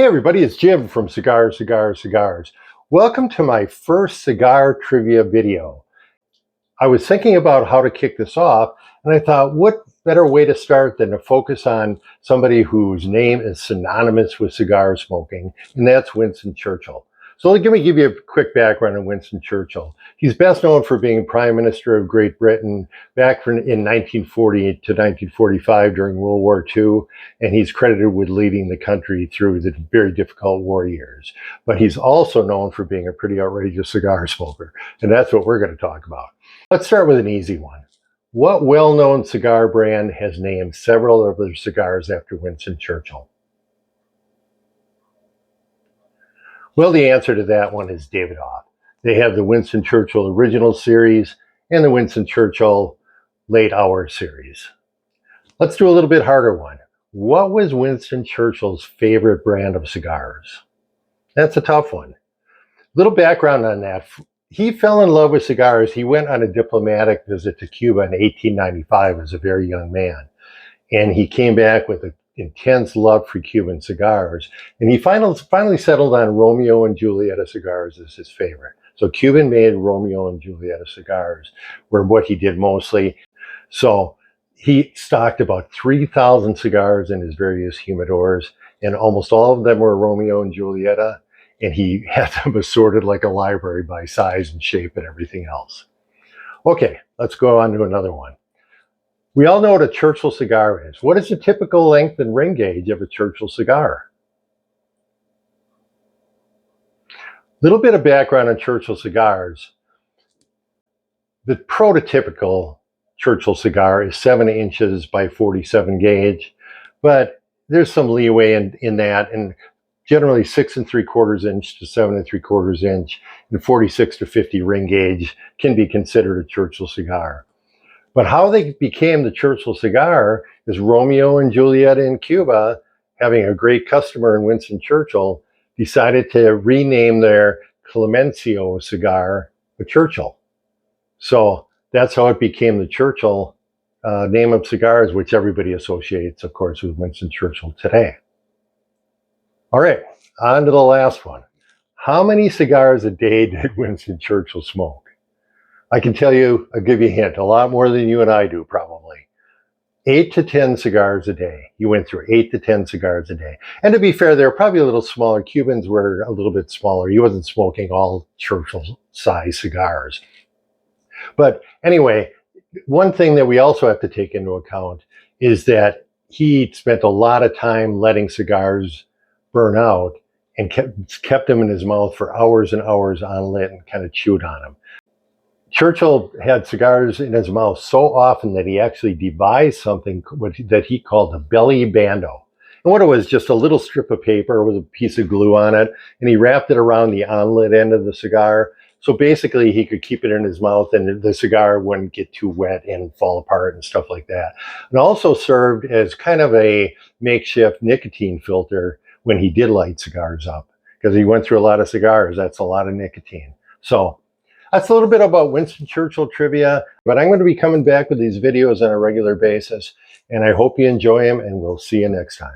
Hey everybody, it's Jim from Cigars. Welcome to my first cigar trivia video. I was thinking about how to kick this off, and I thought, what better way to start than to focus on somebody whose name is synonymous with cigar smoking, and that's Winston Churchill. So let me give you a quick background on Winston Churchill. He's best known for being Prime Minister of Great Britain back in 1940 to 1945 during World War II, and he's credited with leading the country through the very difficult war years. But he's also known for being a pretty outrageous cigar smoker, and that's what we're going to talk about. Let's start with an easy one. What well-known cigar brand has named several of their cigars after Winston Churchill? Well, the answer to that one is Davidoff. They have the Winston Churchill Original Series and the Winston Churchill Late Hour Series. Let's do a little bit harder one. What was Winston Churchill's favorite brand of cigars? That's a tough one. Little background on that. He fell in love with cigars. He went on a diplomatic visit to Cuba in 1895 as a very young man. And he came back with an intense love for Cuban cigars. And he finally settled on Romeo and Julietta cigars as his favorite. So Cuban made Romeo and Julietta cigars were what he did mostly. So he stocked about 3,000 cigars in his various humidors, and almost all of them were Romeo and Julietta. And he had them assorted like a library by size and shape and everything else. Okay, let's go on to another one. We all know what a Churchill cigar is. What is the typical length and ring gauge of a Churchill cigar? Little bit of background on Churchill cigars. The prototypical Churchill cigar is 7 inches by 47 gauge, but there's some leeway in that, and generally 6 3/4 inch to 7 3/4 inch and 46 to 50 ring gauge can be considered a Churchill cigar. But how they became the Churchill cigar is Romeo and Julietta in Cuba, having a great customer in Winston Churchill, decided to rename their Clemencio cigar to Churchill. So that's how it became the Churchill name of cigars, which everybody associates, of course, with Winston Churchill today. All right, on to the last one. How many cigars a day did Winston Churchill smoke? I can tell you, I'll give you a hint, a lot more than you and I do probably. 8 to 10 cigars a day. He went through 8 to 10 cigars a day. And to be fair, they were probably a little smaller. Cubans were a little bit smaller. He wasn't smoking all Churchill-size cigars. But anyway, one thing that we also have to take into account is that he spent a lot of time letting cigars burn out and kept them in his mouth for hours and hours unlit and kind of chewed on them. Churchill had cigars in his mouth so often that he actually devised something that he called a belly bando. And what it was, just a little strip of paper with a piece of glue on it, and he wrapped it around the unlit end of the cigar. So basically he could keep it in his mouth and the cigar wouldn't get too wet and fall apart and stuff like that. And also served as kind of a makeshift nicotine filter when he did light cigars up, because he went through a lot of cigars. That's a lot of nicotine. So that's a little bit about Winston Churchill trivia, but I'm going to be coming back with these videos on a regular basis, and I hope you enjoy them, and we'll see you next time.